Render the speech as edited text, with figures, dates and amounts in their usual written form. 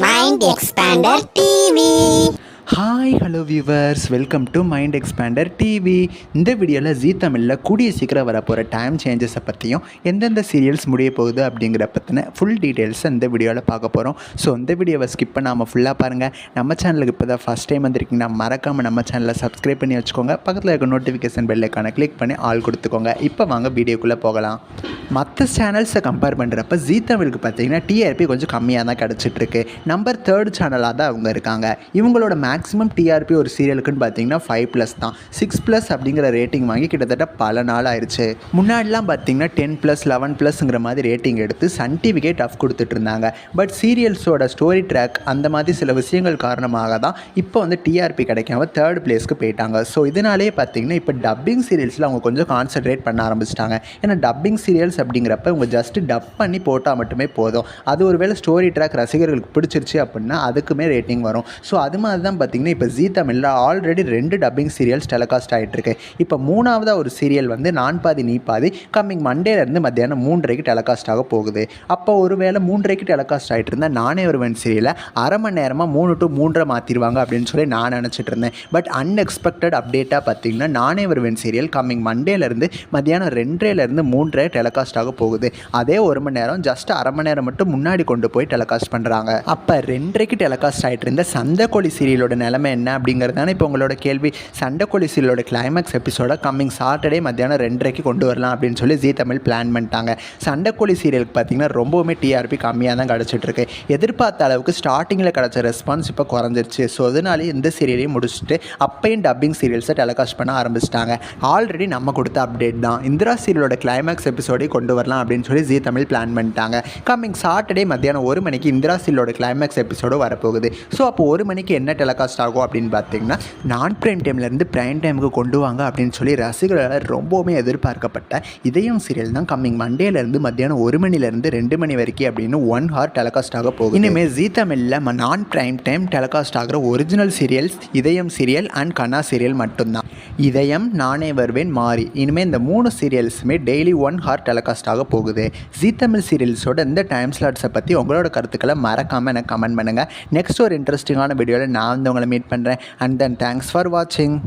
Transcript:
Mind Expander TV. Hi hello viewers, welcome to mind expander TV. இந்த வீடியோவில் ஜீ தமிழில் கூடிய சீக்கிரம் வரப்போகிற டைம் சேஞ்சஸை பற்றியும் எந்தெந்த சீரியல்ஸ் முடிய போகுது அப்படிங்கிற பற்றின ஃபுல் டீட்டெயில்ஸை இந்த வீடியோவில் பார்க்க போகிறோம். ஸோ இந்த வீடியோவை ஸ்கிப் பண்ணாமல் ஃபுல்லாக பாருங்கள். நம்ம சேனலுக்கு இப்போ தான் ஃபஸ்ட் டைம் வந்திருக்கீங்கன்னா மறக்காமல் நம்ம சேனலை சப்ஸ்கிரைப் பண்ணி வச்சுக்கோங்க. பக்கத்தில் இருக்க நோட்டிஃபிகேஷன் பெல்லைக்கான கிளிக் பண்ணி ஆல் கொடுத்துக்கோங்க. இப்போ வாங்க வீடியோக்குள்ளே போகலாம். மற்ற சேனல்ஸை கம்பேர் பண்ணுறப்ப ஜீ தமிழுக்கு பார்த்தீங்கன்னா டிஆர்பி கொஞ்சம் கம்மியாக தான் கிடச்சிட்ருக்கு. நம்பர் 3 சேனலாக தான் அவங்க இருக்காங்க. இவங்களோட மேக்ஸிமம் டிஆர்பி ஒரு சீரியலுக்குன்னு பார்த்தீங்கன்னா 5+ தான். 6+ அப்படிங்கிற ரேட்டிங் வாங்கி கிட்டத்தட்ட பல நாள் ஆயிடுச்சு. முன்னாடிலாம் பார்த்தீங்கன்னா 10+, 11+ங்கிற மாதிரி ரேட்டிங் எடுத்து சன் டிவிக்கே டஃப் கொடுத்துட்டு இருந்தாங்க. பட் சீரியல்ஸோட ஸ்டோரி ட்ராக் அந்த மாதிரி சில விஷயங்கள் காரணமாக தான் இப்போ வந்து டிஆர்பி கிடைக்காம 3rd பிளேஸ்க்கு போயிட்டாங்க. ஸோ இதனாலே பார்த்தீங்கன்னா இப்போ டப்பிங் சீரியல்ஸில் அவங்க கொஞ்சம் கான்சன்ட்ரேட் பண்ண ஆரம்பிச்சிட்டாங்க. ஏன்னா டப்பிங் சீரியல்ஸ் அப்படிங்கிறப்ப இவங்க ஜஸ்ட் டப் பண்ணி போட்டால் மட்டுமே போதும். அது ஒருவேளை ஸ்டோரி ட்ராக் ரசிகர்களுக்கு பிடிச்சிருச்சு அப்படின்னா அதுக்குமே ரேட்டிங் வரும். ஸோ அது மாதிரி தான் பார்த்தீங்கன்னா இப்போ ஜீ தமிழில் ஆல்ரெடி 2 டப்பிங் சீரியல்ஸ் டெலிகாஸ்ட் ஆகிட்டுருக்கு. இப்போ 3ஆவதாக ஒரு சீரியல் வந்து நான் பாதி நீ பாதி கம்மிங் மண்டேலேருந்து மத்தியானம் 3:30க்கு டெலிகாஸ்ட் ஆக போகுது. அப்போ ஒருவேளை 3:30க்கு டெலிகாஸ்ட் ஆகிட்டு இருந்தால் நானே வருவேன் சீரியலை அரை மணி நேரமாக 3 to 3:30 மாற்றிடுவாங்க அப்படின்னு சொல்லி நான் நினச்சிட்டு இருந்தேன். பட் அன்எக்ஸ்பெக்டட் அப்டேட்டாக பார்த்தீங்கன்னா நானே வருவேன் சீரியல் கம்மிங் மண்டேலேருந்து மத்தியானம் 2:30லேருந்து 3:30 டெலிகாஸ்ட் ஆக போகுது. அதே 1 மணி நேரம் ஜஸ்ட் அரை மணி நேரம் மட்டும் முன்னாடி கொண்டு போய் டெலிகாஸ்ட் பண்ணுறாங்க. அப்போ 2:30க்கு டெலிகாஸ்ட் ஆகிட்டு இருந்த சண்டைக்கோழி சீரியலோட நிலைமை என்ன அப்படிங்கிறது தானே இப்போ உங்களோட கேள்வி. சண்டைக்கோழி சீரியலோட கிளைமேக்ஸ் எபிசோட கம்மிங் சாட்டர்டே மத்தியானம் 2:30க்கு கொண்டு வரலாம் அப்படின்னு சொல்லி ஜீ தமிழ் பிளான் பண்ணிட்டாங்க. சண்டைக்கோழி சீரியலுக்கு பார்த்தீங்கன்னா ரொம்பவுமே டிஆர்பி கம்மியாக தான் கிடச்சிட்ருக்கு. எதிர்பார்த்த அளவுக்கு ஸ்டார்டிங்கில் கிடச்ச ரெஸ்பான்ஸ் இப்போ குறைஞ்சிருச்சு. ஸோ அதனாலே இந்த சீரியலையும் முடிச்சுட்டு அப்பையும் டப்பிங் சீரியல்ஸை டெலிகாஸ்ட் பண்ண ஆரம்பிச்சிட்டாங்க. ஆல்ரெடி நம்ம கொடுத்த அப்டேட் தான். இந்திரா சீரியலோட கிளைமேக்ஸ் எபிசோடே கொண்டு வரலாம் அப்படின்னு சொல்லி ஜீ தமிழ் பிளான் பண்ணிட்டாங்க. கம்மிங் சாட்டர்டே மத்தியானம் 1 மணிக்கு இந்திரா சீரியலோட கிளைமேக்ஸ் எபிசோடு வரப்போகுது. ஸோ அப்போ 1 மணிக்கு என்ன டெலிகாஸ்ட் ஆகும் அப்படின்னு பார்த்தீங்கன்னா நான் பிரைம் டைம்லேருந்து பிரைம் டைமுக்கு கொண்டு வாங்க அப்படின்னு சொல்லி ரசிகர்களால் ரொம்பவுமே எதிர்பார்க்கப்பட்ட இதயம் சீரியல் தான் கம்மிங் மண்டேலேருந்து மத்தியானம் 1 மணிலேருந்து 2 மணி வரைக்கும் அப்படின்னு 1 hour டெலிகாஸ்ட் ஆக போகுது. இனிமேல் ஜீ தமிழில் நான் பிரைம் டைம் டெலிகாஸ்ட் ஆகிற ஒரிஜினல் சீரியல்ஸ் இதயம் சீரியல் அண்ட் கண்ணா சீரியல் மட்டும்தான். இதயம், நானே வருவேன், மாறி, இனிமேல் இந்த 3 சீரியல்ஸுமே டெய்லி 1 hour டெலிகாஸ்ட் ஆக போகுது. ஜீ தமிழ் சீரியல்ஸோட இந்த டைம் ஸ்லாட்ஸை பற்றி உங்களோட கருத்துக்களை மறக்காமல் எனக்கு கமெண்ட் பண்ணுங்கள். நெக்ஸ்ட் ஒரு இன்ட்ரெஸ்டிங்கான வீடியோவில் நான் வந்து உங்களை மீட் பண்ணுறேன். அண்ட் தென் தேங்க்ஸ் ஃபார் வாட்சிங்.